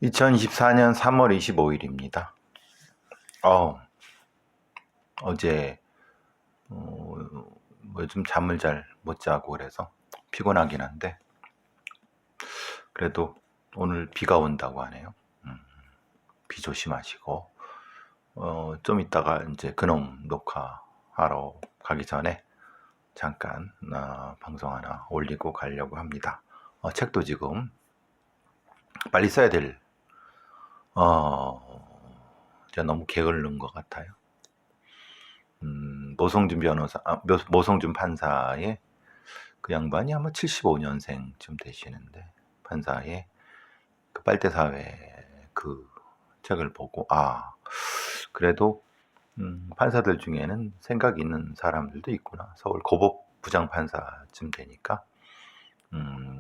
2024년 3월 25일입니다. 어제 요즘 잠을 잘 못 자고 그래서 피곤하긴 한데 그래도 오늘 비가 온다고 하네요. 비 조심하시고 좀 이따가 이제 근홍 녹화하러 가기 전에 잠깐 방송 하나 올리고 가려고 합니다. 책도 지금 빨리 써야 될 제가 너무 게으른 것 같아요. 모성준 판사의 그 양반이 아마 75년생쯤 되시는데 판사의 그 빨대사회 그 책을 보고 그래도 판사들 중에는 생각 있는 사람들도 있구나. 서울 고법 부장판사쯤 되니까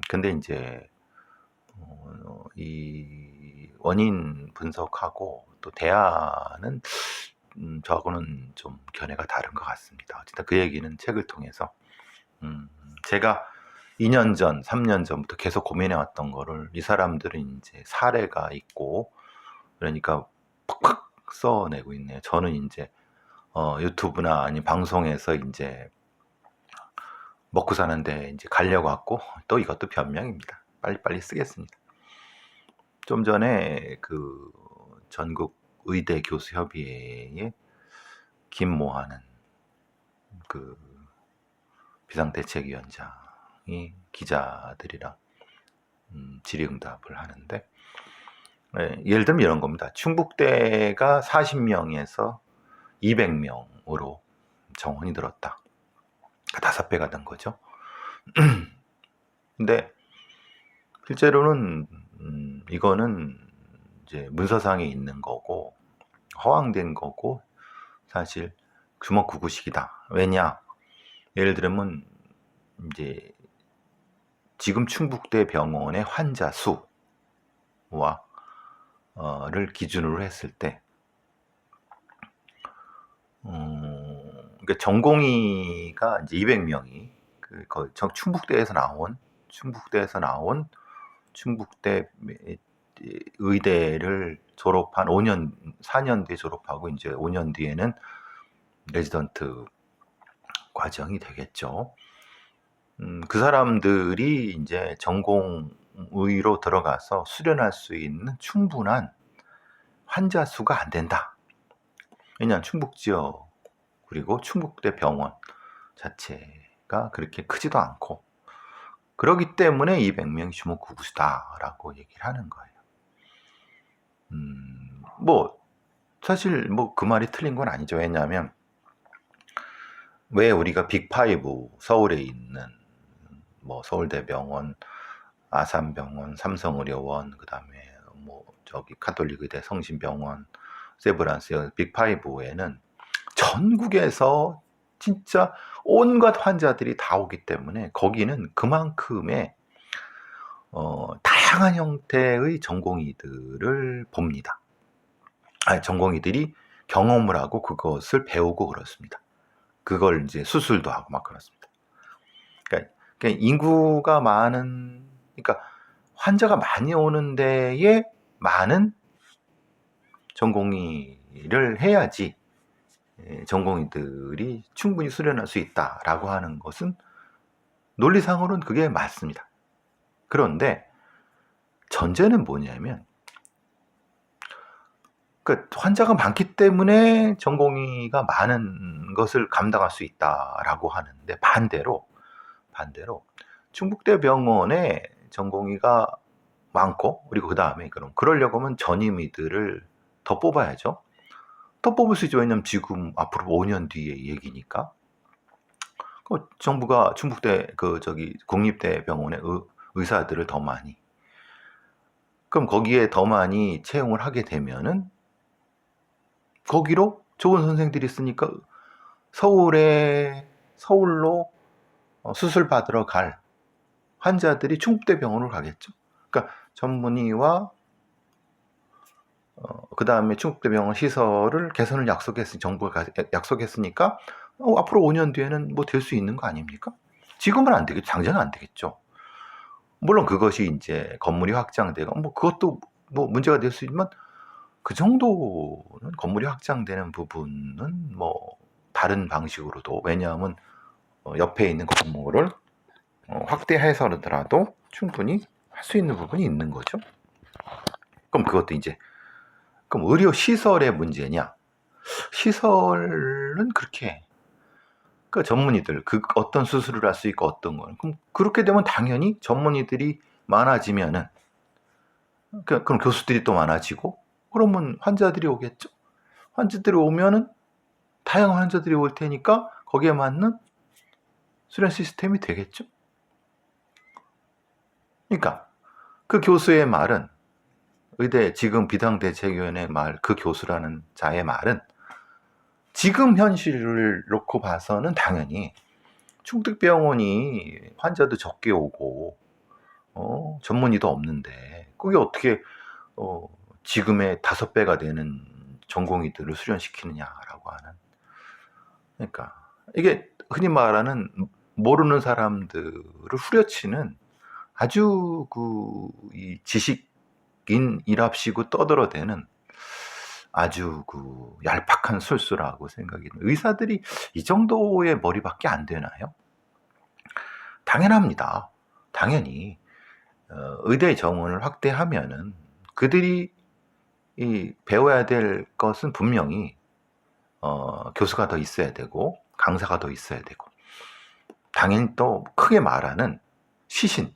근데 이제 이 원인 분석하고 또 대안은 저하고는 좀 견해가 다른 것 같습니다. 어쨌든 그 얘기는 책을 통해서 제가 2년 전, 3년 전부터 계속 고민해왔던 거를 이 사람들은 이제 사례가 있고 그러니까 팍팍 써내고 있네요. 저는 이제 유튜브나 아니 방송에서 이제 먹고 사는데 이제 가려고 하고 또 이것도 변명입니다. 빨리빨리 쓰겠습니다. 좀 전에 그 전국 의대 교수 협의회에 김모하는 그 비상대책위원장이 기자들이랑 질의응답을 하는데 예를 들면 이런 겁니다. 충북대가 40명에서 200명으로 정원이 늘었다. 5배가 된 거죠. 근데 실제로는 이거는 이제 문서상에 있는 거고 허황된 거고 사실 주먹구구식이다. 왜냐? 예를 들면 이제 지금 충북대 병원의 환자 수와 를 기준으로 했을 때 그러니까 전공의가 이제 200명이 충북대에서 나온 충북대 의대를 졸업한 4년 뒤에 졸업하고 이제 5년 뒤에는 레지던트 과정이 되겠죠. 그 사람들이 이제 전공의로 들어가서 수련할 수 있는 충분한 환자 수가 안 된다. 왜냐하면 충북 지역 그리고 충북대 병원 자체가 그렇게 크지도 않고 그러기 때문에 200명이 주먹구구시다라고 얘기를 하는 거예요. 사실 그 말이 틀린 건 아니죠. 왜냐하면 왜 우리가 빅5 서울에 있는 서울대병원, 아산병원, 삼성의료원, 그다음에 가톨릭의대 성심병원, 세브란스 빅5에는 전국에서 진짜 온갖 환자들이 다 오기 때문에 거기는 그만큼의 다양한 형태의 전공의들을 봅니다. 전공의들이 경험을 하고 그것을 배우고 그렇습니다. 그걸 이제 수술도 하고 막 그렇습니다. 그러니까 인구가 많은, 그러니까 환자가 많이 오는 데에 많은 전공의를 해야지 전공의들이 충분히 수련할 수 있다라고 하는 것은 논리상으로는 그게 맞습니다. 그런데 전제는 뭐냐면 환자가 많기 때문에 전공의가 많은 것을 감당할 수 있다라고 하는데 반대로 충북대 병원에 전공의가 많고 그리고 그 다음에 그러려고 하면 전임의들을 더 뽑아야죠. 더 뽑을 수 있죠. 왜냐면 지금 앞으로 5년 뒤의 얘기니까. 정부가 충북대 국립대 병원의 의사들을 더 많이, 그럼 거기에 더 많이 채용을 하게 되면은 거기로 좋은 선생들이 있으니까 서울로 수술 받으러 갈 환자들이 충북대 병원으로 가겠죠. 그러니까 전문의와 그 다음에 충북대 병원 시설을 개선을 정부가 약속했으니까 앞으로 5년 뒤에는 될 수 있는 거 아닙니까? 지금은 안 되겠죠. 당장은 안 되겠죠. 물론 그것이 이제 건물이 확장되고 그것도 뭐 문제가 될 수 있지만 그 정도는 건물이 확장되는 부분은 뭐 다른 방식으로도, 왜냐하면 옆에 있는 건물을 확대해서라도 충분히 할 수 있는 부분이 있는 거죠. 그럼 그것도 이제, 그럼 의료 시설의 문제냐? 시설은 그렇게, 그 전문의들, 그 어떤 수술을 할 수 있고 어떤 건, 그럼 그렇게 되면 당연히 전문의들이 많아지면은, 그럼 교수들이 또 많아지고, 그러면 환자들이 오겠죠. 환자들이 오면은 다양한 환자들이 올 테니까 거기에 맞는 수련 시스템이 되겠죠. 그러니까 그 교수의 말은, 의대 지금 비상대책위원회 말, 그 교수라는 자의 말은 지금 현실을 놓고 봐서는 당연히 충북병원이 환자도 적게 오고 전문의도 없는데 그게 어떻게 지금의 5배가 되는 전공의들을 수련시키느냐라고 하는. 그러니까 이게 흔히 말하는 모르는 사람들을 후려치는 아주 이 지식인이랍시고 떠들어대는 아주 얄팍한 술수라고 생각이 듭니다. 의사들이 이 정도의 머리밖에 안 되나요? 당연합니다. 당연히 의대 정원을 확대하면은 그들이 배워야 될 것은 분명히 교수가 더 있어야 되고 강사가 더 있어야 되고, 당연히 또 크게 말하는 시신,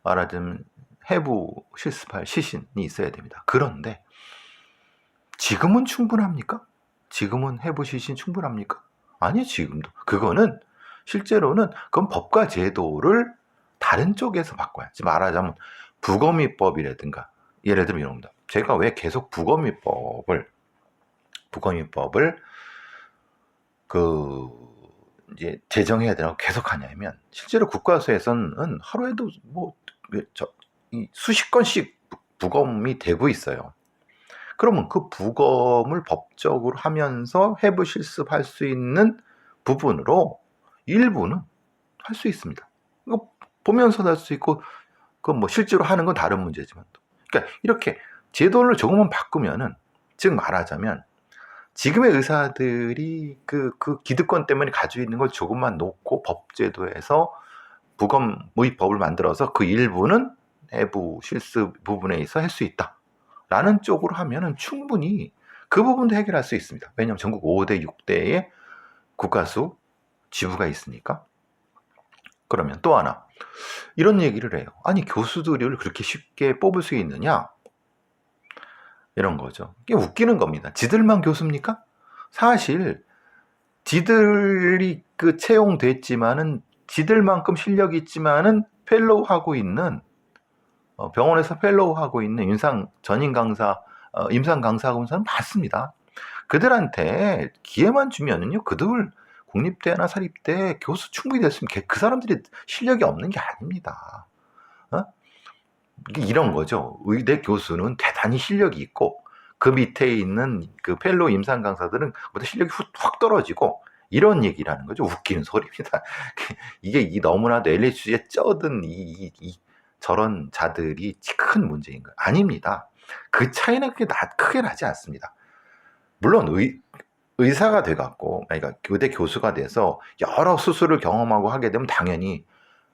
말하자면 해부 실습할 시신이 있어야 됩니다. 그런데 지금은 충분합니까? 지금은 해부 시신 충분합니까? 아니, 지금도. 그거는 실제로는 그건 법과 제도를 다른 쪽에서 바꿔야지. 말하자면 부검의법이라든가, 예를 들면 이런 겁니다. 제가 왜 계속 부검의법을 이제 제정해야 되라고 계속 하냐면, 실제로 국가수에서는 하루에도 수십 건씩 부검이 되고 있어요. 그러면 그 부검을 법적으로 하면서 해부 실습할 수 있는 부분으로 일부는 할 수 있습니다. 이거 보면서도 할 수 있고, 그건 뭐 실제로 하는 건 다른 문제지만, 그러니까 이렇게 제도를 조금만 바꾸면은, 즉 말하자면 지금의 의사들이 그 기득권 때문에 가지고 있는 걸 조금만 놓고 법제도에서 부검의법을 만들어서 그 일부는 해부 실습 부분에 있어 할 수 있다 라는 쪽으로 하면은 충분히 그 부분도 해결할 수 있습니다. 왜냐하면 전국 5대, 6대의 국가수 지부가 있으니까. 그러면 또 하나, 이런 얘기를 해요. 아니, 교수들을 그렇게 쉽게 뽑을 수 있느냐? 이런 거죠. 이게 웃기는 겁니다. 지들만 교수입니까? 사실 지들이 채용됐지만은, 지들만큼 실력이 있지만은 펠로우 하고 있는, 병원에서 펠로우 하고 있는 전임 강사, 임상 강사 검사는 많습니다. 그들한테 기회만 주면은요, 그들 국립대나 사립대 교수 충분히 됐으면 그 사람들이 실력이 없는 게 아닙니다. 이런 거죠. 의대 교수는 대단히 실력이 있고, 그 밑에 있는 그 펠로우 임상 강사들은 그보다 실력이 확 떨어지고, 이런 얘기라는 거죠. 웃기는 소리입니다. 이게 너무나도 LHC에 쩌든 저런 자들이 큰 문제인 거예요. 아닙니다. 그 차이는 크게 나지 않습니다. 물론 의사가 돼갖고, 그러니까 의대 교수가 돼서 여러 수술을 경험하고 하게 되면 당연히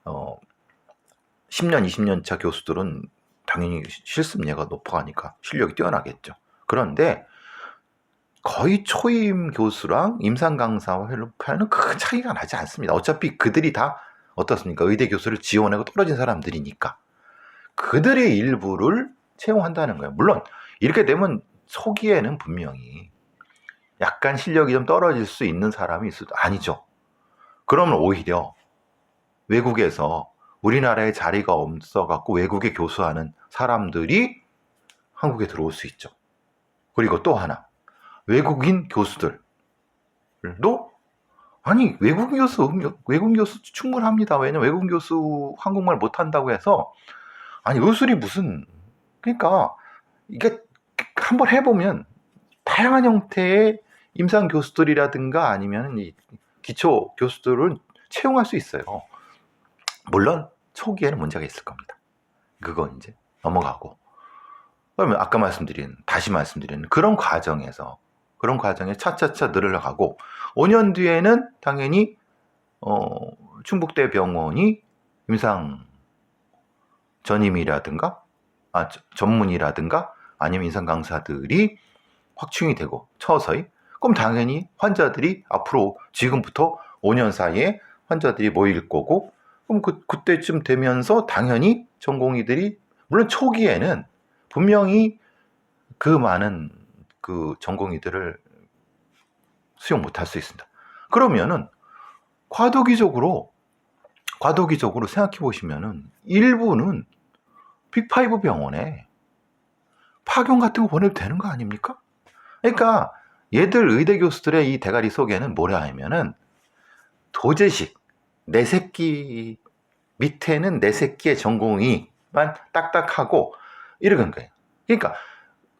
10년, 20년 차 교수들은 당연히 실습률가 높아가니까 실력이 뛰어나겠죠. 그런데 거의 초임 교수랑 임상 강사와 펠로우는 큰 차이가 나지 않습니다. 어차피 그들이 다 어떻습니까? 의대 교수를 지원하고 떨어진 사람들이니까 그들의 일부를 채용한다는 거예요. 물론 이렇게 되면 초기에는 분명히 약간 실력이 좀 떨어질 수 있는 사람이 있어도, 아니죠. 그러면 오히려 외국에서 우리나라에 자리가 없어갖고 외국에 교수하는 사람들이 한국에 들어올 수 있죠. 그리고 또 하나, 외국인 교수들도, 아니, 외국인 교수 충분합니다. 왜냐면 외국인 교수 한국말 못한다고 해서, 아니, 의술이 무슨, 그러니까 이게 한번 해보면 다양한 형태의 임상 교수들이라든가 아니면 이 기초 교수들을 채용할 수 있어요. 물론 초기에는 문제가 있을 겁니다. 그건 이제 넘어가고, 그러면 다시 말씀드린 그런 과정에 차차차 늘어가고 5년 뒤에는 당연히 충북대 병원이 임상 전임이라든가 전문이라든가 아니면 임상 강사들이 확충이 되고 서서히, 그럼 당연히 환자들이 앞으로 지금부터 5년 사이에 환자들이 모일 거고, 그럼 그때쯤 되면서 당연히 전공의들이, 물론 초기에는 분명히 그 많은 그 전공의들을 수용 못할 수 있습니다. 그러면은 과도기적으로 생각해 보시면은 일부는 빅5 병원에 파견 같은 거 보내도 되는 거 아닙니까? 그러니까 얘들 의대 교수들의 이 대가리 속에는 뭐라 하면은 도제식, 내 새끼 밑에는 내 새끼의 전공의만 딱딱하고 이런 거예요. 그러니까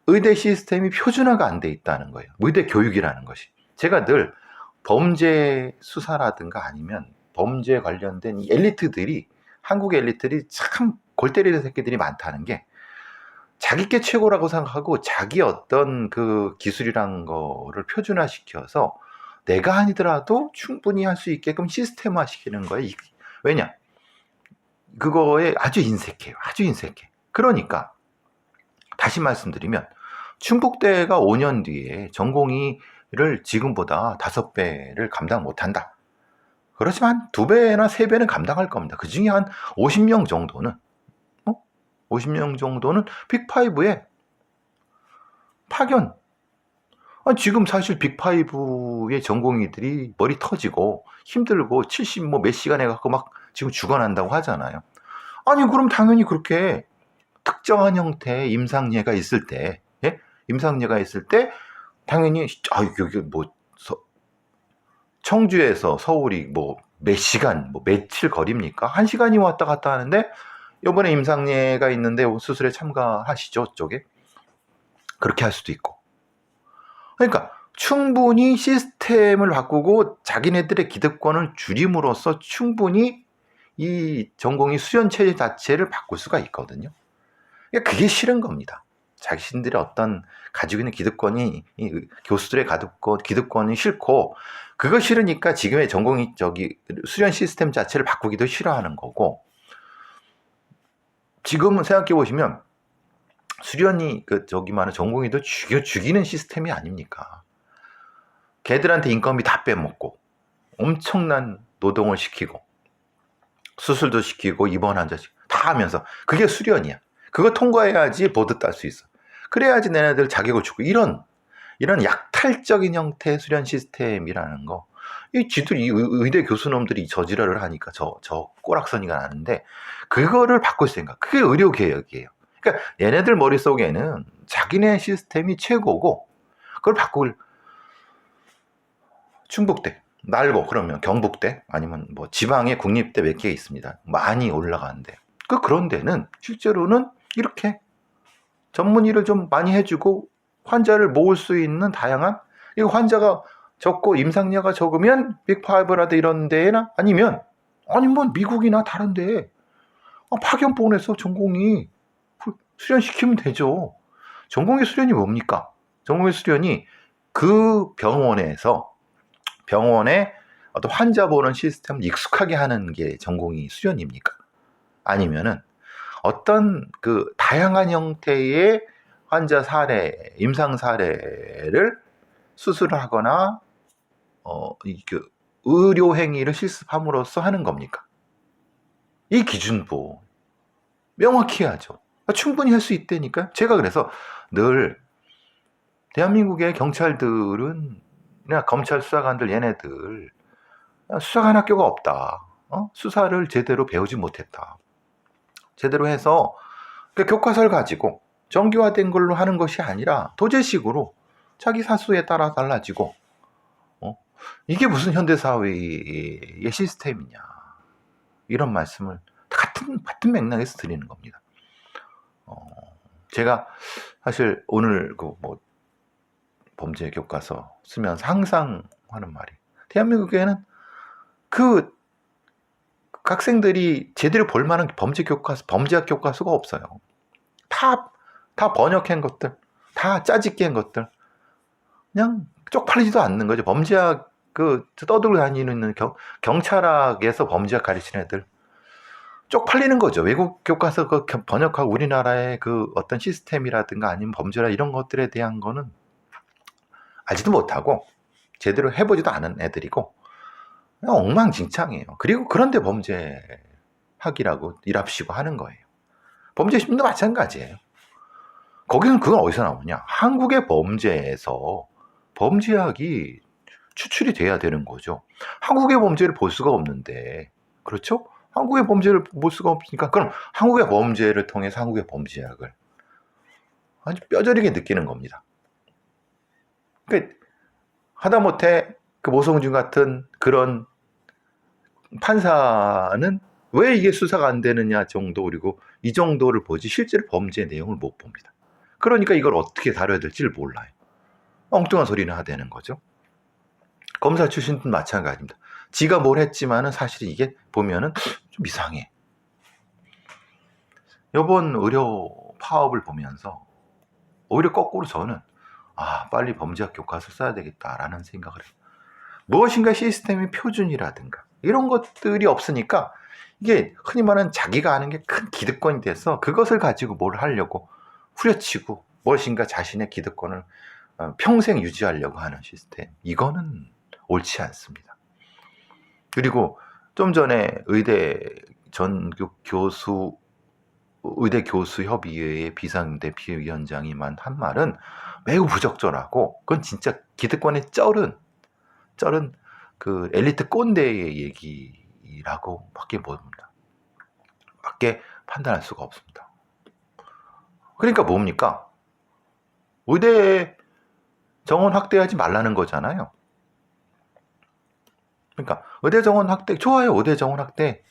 의대 시스템이 표준화가 안 돼 있다는 거예요. 의대 교육이라는 것이. 제가 늘 범죄 수사라든가 아니면 범죄 관련된 이 엘리트들이, 한국의 엘리트들이 참 골 때리는 새끼들이 많다는 게, 자기께 최고라고 생각하고 자기 어떤 그 기술이란 거를 표준화시켜서 내가 아니더라도 충분히 할 수 있게끔 시스템화 시키는 거예요. 왜냐? 그거에 아주 인색해요. 아주 인색해. 그러니까 다시 말씀드리면 충북대가 5년 뒤에 전공의를 지금보다 5배를 감당 못한다. 그렇지만 2배나 3배는 감당할 겁니다. 그 중에 한 50명 정도는 50명 정도는 빅5에 파견. 지금 사실 빅5의 전공의들이 머리 터지고 힘들고 70 몇 시간 해갖고 막 지금 죽어난다고 하잖아요. 아니 그럼 당연히 그렇게 특정한 형태의 임상예가 있을 때, 예? 임상예가 있을 때 당연히 여기 뭐 청주에서 서울이 뭐 몇 시간, 뭐 며칠 거리입니까? 1시간이 왔다 갔다 하는데 이번에 임상예가 있는데 수술에 참가하시죠, 쪽에? 그렇게 할 수도 있고. 그러니까 충분히 시스템을 바꾸고 자기네들의 기득권을 줄임으로써 충분히 이 전공의 수련 체제 자체를 바꿀 수가 있거든요. 그러니까 그게 싫은 겁니다. 자신들의 어떤 가지고 있는 기득권이, 이 교수들의 기득권이 싫고, 그거 싫으니까 지금의 전공의 수련 시스템 자체를 바꾸기도 싫어하는 거고, 지금은 생각해 보시면 수련이 말은 전공의도 죽이는 시스템이 아닙니까? 걔들한테 인건비 다 빼먹고 엄청난 노동을 시키고 수술도 시키고 입원 환자씩 다 하면서, 그게 수련이야. 그거 통과해야지 보드 딸 수 있어. 그래야지 내네들 자격을 주고, 이런 약탈적인 형태의 수련 시스템이라는 거, 이 의대 교수놈들이 저지랄을 하니까 저 꼬락서니가 나는데, 그거를 바꿀 생각, 그게 의료개혁이에요. 그러니까 얘네들 머릿속에는 자기네 시스템이 최고고, 그걸 바꿀, 충북대 날고 그러면 경북대 아니면 뭐 지방에 국립대 몇 개 있습니다. 많이 올라가는데, 그런 데는 실제로는 이렇게 전문의를 좀 많이 해주고 환자를 모을 수 있는 다양한, 이거 환자가 적고 임상야가 적으면 빅5라도 이런 데나 아니면 미국이나 다른 데에 파견 보내서 전공의 수련시키면 되죠. 전공의 수련이 뭡니까? 전공의 수련이 그 병원에 어떤 환자 보는 시스템을 익숙하게 하는 게 전공의 수련입니까? 아니면은 어떤 그 다양한 형태의 환자 사례, 임상 사례를 수술을 하거나 의료 행위를 실습함으로써 하는 겁니까? 이 기준도 명확히 해야죠. 충분히 할 수 있다니까. 제가 그래서 늘 대한민국의 경찰들은, 검찰 수사관들, 얘네들 수사관 학교가 없다. 수사를 제대로 배우지 못했다. 제대로 해서 교과서를 가지고 정규화된 걸로 하는 것이 아니라 도제식으로 자기 사수에 따라 달라지고, 이게 무슨 현대사회의 시스템이냐, 이런 말씀을 같은 맥락에서 드리는 겁니다. 제가 사실 오늘 범죄 교과서 쓰면서 항상 하는 말이, 대한민국에는 학생들이 제대로 볼 만한 범죄학 교과서가 없어요. 다 다 번역한 것들, 다 짜집기 한 것들, 그냥 쪽팔리지도 않는 거죠. 범죄학 떠들고 다니는 경찰학에서 범죄학 가르치는 애들 쪽팔리는 거죠. 외국 교과서 번역하고 우리나라의 어떤 시스템이라든가 아니면 범죄라 이런 것들에 대한 거는 알지도 못하고 제대로 해보지도 않은 애들이고 그냥 엉망진창이에요. 그리고 그런데 범죄학이라고 일합시고 하는 거예요. 범죄심도 마찬가지예요. 거기는 그건 어디서 나오냐? 한국의 범죄에서 범죄학이 추출이 돼야 되는 거죠. 한국의 범죄를 볼 수가 없는데, 그렇죠? 한국의 범죄를 볼 수가 없으니까 그럼 한국의 범죄를 통해서 한국의 범죄학을 아주 뼈저리게 느끼는 겁니다. 그러니까 하다못해 모성준 같은 그런 판사는 왜 이게 수사가 안 되느냐 정도, 그리고 이 정도를 보지 실제로 범죄 내용을 못 봅니다. 그러니까 이걸 어떻게 다뤄야 될지를 몰라요. 엉뚱한 소리는 하되는 거죠. 검사 출신도 마찬가지입니다. 지가 뭘 했지만은 사실 이게 보면은 좀 이상해. 이번 의료 파업을 보면서 오히려 거꾸로 저는 빨리 범죄학 교과서 써야 되겠다라는 생각을 해요. 무엇인가 시스템의 표준이라든가 이런 것들이 없으니까 이게 흔히 말하는 자기가 아는 게 큰 기득권이 돼서 그것을 가지고 뭘 하려고 후려치고 무엇인가 자신의 기득권을 평생 유지하려고 하는 시스템, 이거는 옳지 않습니다. 그리고 좀 전에 의대 교수협의회의 비상대 비위원장이 한 말은 매우 부적절하고 그건 진짜 기득권의 쩔은 엘리트 꼰대의 얘기라고 밖에 봅니다. 밖에 판단할 수가 없습니다. 그러니까 뭡니까? 의대 정원 확대하지 말라는 거잖아요. 그러니까 의대 정원 확대 좋아요. 의대 정원 확대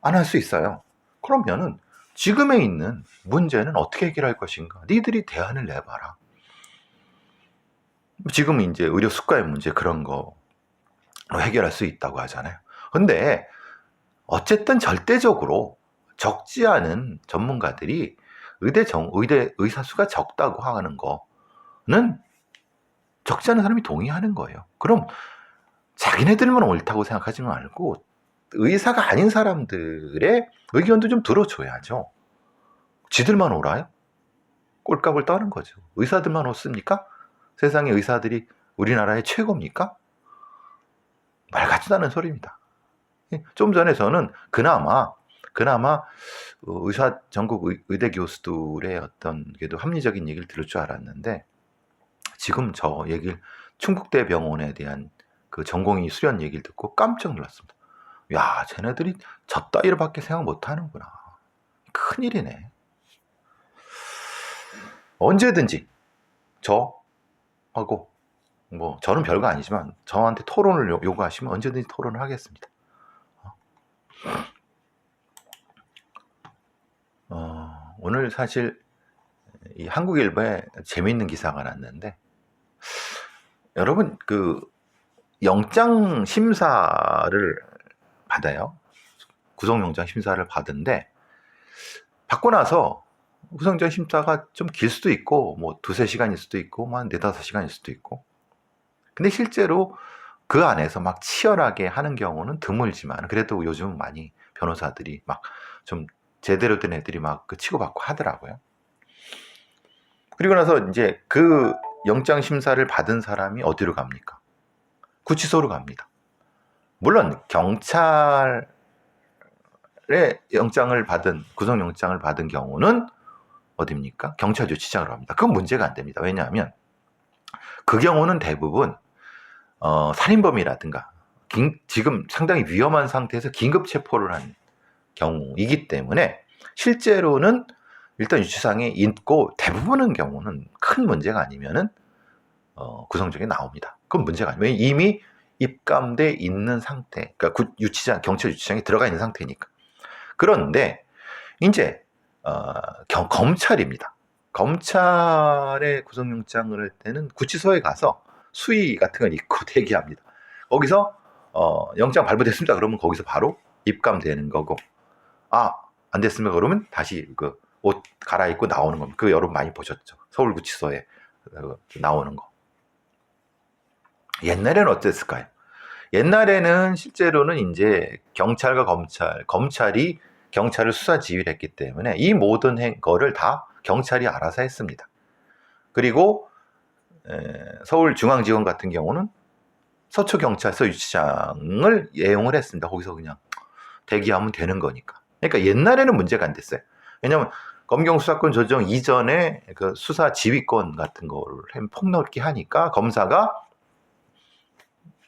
안 할 수 있어요. 그러면은 지금에 있는 문제는 어떻게 해결할 것인가? 니들이 대안을 내봐라. 지금 이제 의료 수가의 문제 그런 거 해결할 수 있다고 하잖아요. 근데 어쨌든 절대적으로 적지 않은 전문가들이 의대 의사 수가 적다고 하는 거는 적지 않은 사람이 동의하는 거예요. 그럼 자기네들만 옳다고 생각하지 말고 의사가 아닌 사람들의 의견도 좀 들어줘야죠. 지들만 옳아요? 꼴값을 떠는 거죠. 의사들만 옳습니까? 세상의 의사들이 우리나라의 최고입니까? 말 같지도 않은 소리입니다. 좀 전에 저는 그나마 전국 의대 교수들의 어떤 합리적인 얘기를 들을 줄 알았는데 지금 저 얘기를 충북대 병원에 대한 전공의 수련 얘기를 듣고 깜짝 놀랐습니다. 야, 쟤네들이 저 따위로밖에 생각 못하는구나. 큰일이네. 언제든지 저하고 저는 별거 아니지만 저한테 토론을 요구하시면 언제든지 토론을 하겠습니다. 오늘 사실 이 한국일보에 재미있는 기사가 났는데 여러분 영장 심사를 받아요. 구속영장 심사를 받은데 받고 나서 구속영장 심사가 좀 길 수도 있고 두세 시간일 수도 있고 네다섯 시간일 수도 있고 근데 실제로 그 안에서 막 치열하게 하는 경우는 드물지만 그래도 요즘 많이 변호사들이 좀 제대로 된 애들이 치고받고 하더라고요. 그리고 나서 이제 영장 심사를 받은 사람이 어디로 갑니까? 구치소로 갑니다. 물론 경찰의 구속영장을 받은 경우는 어디입니까? 경찰 유치장으로 갑니다. 그건 문제가 안 됩니다. 왜냐하면 그 경우는 대부분 살인범이라든가 지금 상당히 위험한 상태에서 긴급 체포를 한 경우이기 때문에 실제로는 일단 유치장에 있고 대부분의 경우는 큰 문제가 아니면은 구속영장이 나옵니다. 그건 문제가 아니에요. 이미 입감돼 있는 상태, 그러니까 경찰 유치장에 들어가 있는 상태니까. 그런데 이제 검찰입니다. 검찰의 구속영장을 할 때는 구치소에 가서 수의 같은 걸 입고 대기합니다. 거기서 영장 발부됐습니다. 그러면 거기서 바로 입감되는 거고, 안 됐으면 그러면 다시 옷 갈아입고 나오는 겁니다. 그 여러분 많이 보셨죠? 서울구치소에 나오는 거. 옛날에는 어땠을까요? 옛날에는 실제로는 이제 경찰과 검찰이 경찰을 수사 지휘를 했기 때문에 이 모든 거를 다 경찰이 알아서 했습니다. 그리고 서울중앙지검 같은 경우는 서초경찰서 유치장을 애용을 했습니다. 거기서 그냥 대기하면 되는 거니까. 그러니까 옛날에는 문제가 안 됐어요. 왜냐하면 검경수사권 조정 이전에 그 수사 지휘권 같은 거를 폭넓게 하니까 검사가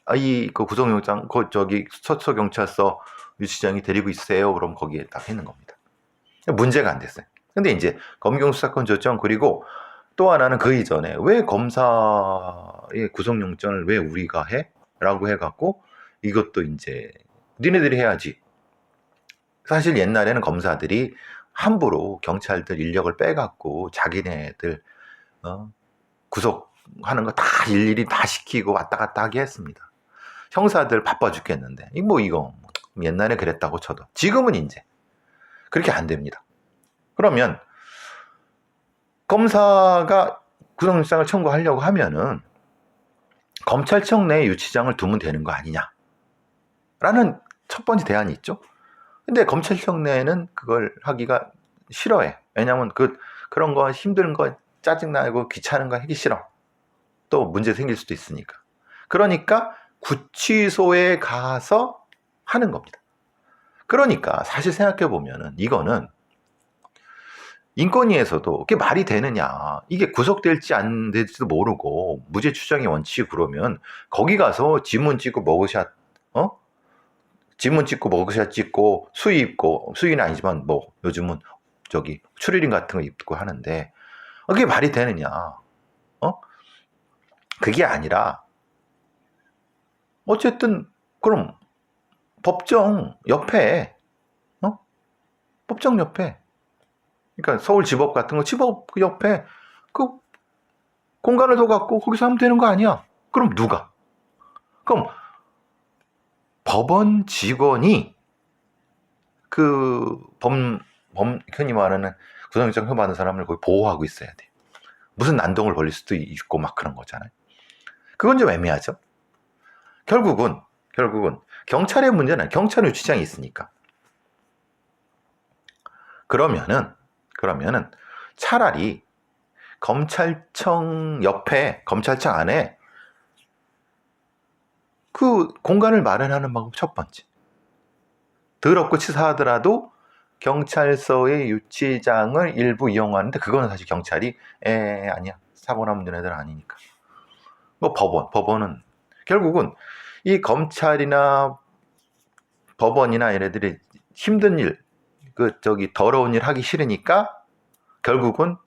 그 구속영장 저기 서초경찰서 유치장이 데리고 있으세요. 그럼 거기에 딱 했는 겁니다. 문제가 안 됐어요. 근데 이제 검경수사권 조정 그리고 또 하나는 그 이전에 왜 검사의 구속영장을 왜 우리가 해? 라고 해갖고 이것도 이제 니네들이 해야지. 사실 옛날에는 검사들이 함부로 경찰들 인력을 빼갖고 자기네들 구속하는 거 다 일일이 다 시키고 왔다 갔다 하게 했습니다. 형사들 바빠 죽겠는데 이거 옛날에 그랬다고 쳐도 지금은 이제 그렇게 안 됩니다. 그러면 검사가 구속영장을 청구하려고 하면은 검찰청 내에 유치장을 두면 되는 거 아니냐 라는 첫 번째 대안이 있죠. 근데 검찰청 내에는 그걸 하기가 싫어해. 왜냐면 그런 거 힘든 거 짜증나고 귀찮은 거 하기 싫어. 또 문제 생길 수도 있으니까. 그러니까 구치소에 가서 하는 겁니다. 그러니까 사실 생각해 보면은 이거는 인권위에서도 이게 말이 되느냐. 이게 구속될지 안 될지도 모르고 무죄 추정의 원칙이 그러면 거기 가서 지문 찍고 머그샷 지문 찍고 머그샷 찍고 수의 입고 수의는 아니지만 뭐 요즘은 저기 추리닝 같은 거 입고 하는데 그게 말이 되느냐. 그게 아니라 어쨌든 그럼 법정 옆에 법정 옆에 그러니까 서울지법 같은 거 지법 옆에 그 공간을 더 갖고 거기서 하면 되는 거 아니야? 그럼 누가? 그럼 법원 직원이 그 흔히 말하는 구속영장 처분받은 사람을 거기 보호하고 있어야 돼. 무슨 난동을 벌릴 수도 있고 막 그런 거잖아요. 그건 좀 애매하죠. 결국은 경찰의 문제는 경찰 유치장이 있으니까. 그러면은 차라리 검찰청 옆에 검찰청 안에 그 공간을 마련하는 방법 첫 번째. 더럽고 치사하더라도 경찰서의 유치장을 일부 이용하는데 그거는 사실 경찰이 아니야. 사고 나면 너네들 아니니까. 뭐 법원은 결국은 이 검찰이나 법원이나 얘네들이 힘든 일, 더러운 일 하기 싫으니까 결국은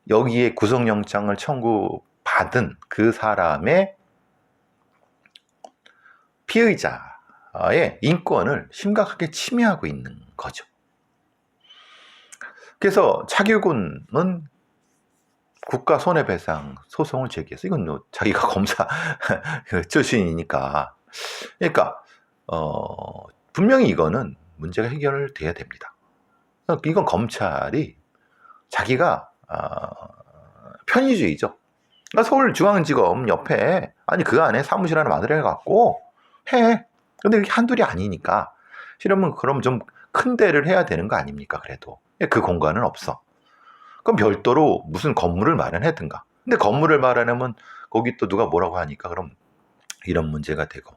여기에 구속영장을 청구받은 그 사람의 피의자의 인권을 심각하게 침해하고 있는 거죠. 그래서 차규군은 국가 손해배상 소송을 제기해서 이건 자기가 검사 출신이니까 그러니까 분명히 이거는 문제가 해결돼야 됩니다. 이건 검찰이 자기가 편의주의죠. 그러니까 서울중앙지검 옆에 그 안에 사무실 하나 만들어갖고 해. 근데 이게 한둘이 아니니까 싫으면 그럼 좀 큰 데를 해야 되는 거 아닙니까? 그래도 그 공간은 없어. 그럼 별도로 무슨 건물을 마련하든가. 근데 건물을 마련하면 거기 또 누가 뭐라고 하니까 그럼 이런 문제가 되고.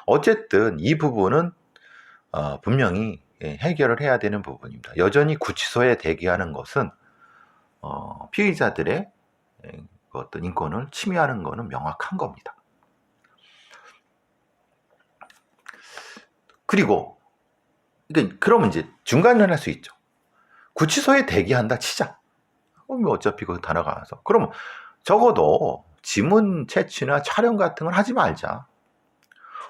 어쨌든 이 부분은 분명히 해결을 해야 되는 부분입니다. 여전히 구치소에 대기하는 것은 피의자들의 어떤 인권을 침해하는 것은 명확한 겁니다. 그리고 그러면 이제 중간을 할 수 있죠. 구치소에 대기한다 치자. 어차피 그 단어가 와서. 그러면 적어도 지문 채취나 촬영 같은 걸 하지 말자.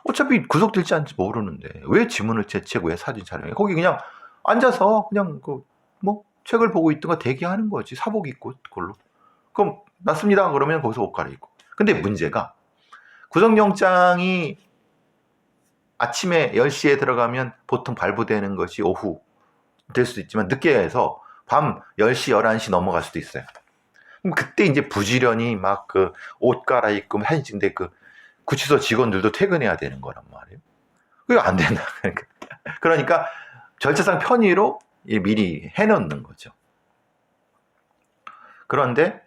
어차피 구속될지 않을지 모르는데 왜 지문을 채취하고 왜 사진 촬영해? 거기 그냥 앉아서 그냥 책을 보고 있던가 대기하는 거지. 사복 입고 그걸로. 그럼 맞습니다. 그러면 거기서 옷 갈아입고. 근데 문제가 구속영장이 아침에 10시에 들어가면 보통 발부되는 것이 오후 될 수도 있지만 늦게 해서 밤 10시, 11시 넘어갈 수도 있어요. 그럼 그때 이제 부지런히 막 그 옷 갈아입고 사진 찍는데 그 구치소 직원들도 퇴근해야 되는 거란 말이에요. 그게 안 된다. 그러니까 절차상 편의로 미리 해놓는 거죠. 그런데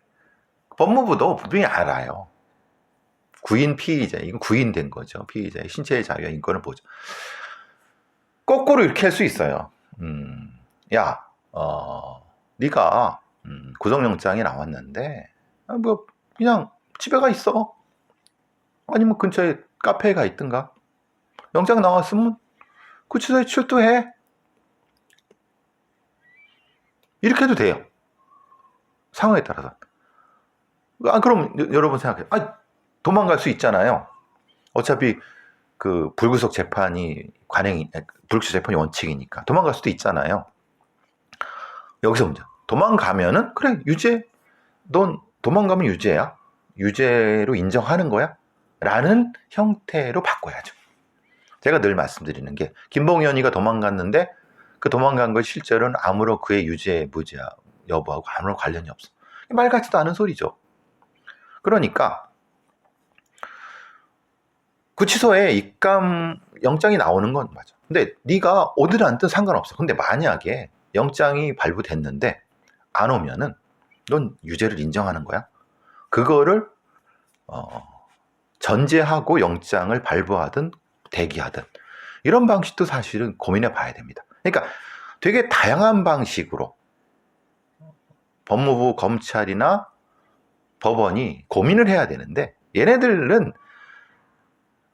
법무부도 분명히 알아요. 구인 피의자, 이건 구인된 거죠. 피의자의 신체의 자유와 인권을 보죠. 거꾸로 이렇게 할 수 있어요. 야, 네가 구속영장이 나왔는데 뭐 그냥 집에 가 있어. 아니면 근처에 카페에 가 있든가. 영장 나왔으면 구치소에 출두해. 이렇게 해도 돼요. 상황에 따라서. 그럼 여러분 생각해요. 도망갈 수 있잖아요. 어차피 그 불구속 재판이 불구속 재판이 원칙이니까 도망갈 수도 있잖아요. 여기서 문제. 도망가면은 그래 유죄. 넌 도망가면 유죄야. 유죄로 인정하는 거야? 라는 형태로 바꿔야죠. 제가 늘 말씀드리는 게 김봉현이가 도망갔는데 그 도망간 것이 실제로는 아무런 그의 유죄 무죄 여부하고 아무런 관련이 없어. 말 같지도 않은 소리죠. 그러니까 구치소에 입감 영장이 나오는 건 맞아. 근데 네가 오든 않든 상관없어. 근데 만약에 영장이 발부됐는데 안 오면은 넌 유죄를 인정하는 거야. 그거를 전제하고 영장을 발부하든 대기하든 이런 방식도 사실은 고민해 봐야 됩니다. 그러니까 되게 다양한 방식으로 법무부, 검찰이나 법원이 고민을 해야 되는데 얘네들은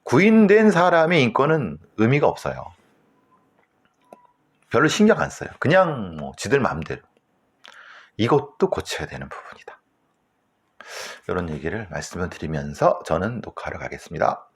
구인된 사람의 인권은 의미가 없어요. 별로 신경 안 써요. 그냥 뭐 지들 마음대로. 이것도 고쳐야 되는 부분이다. 이런 얘기를 말씀을 드리면서 저는 녹화하러 가겠습니다.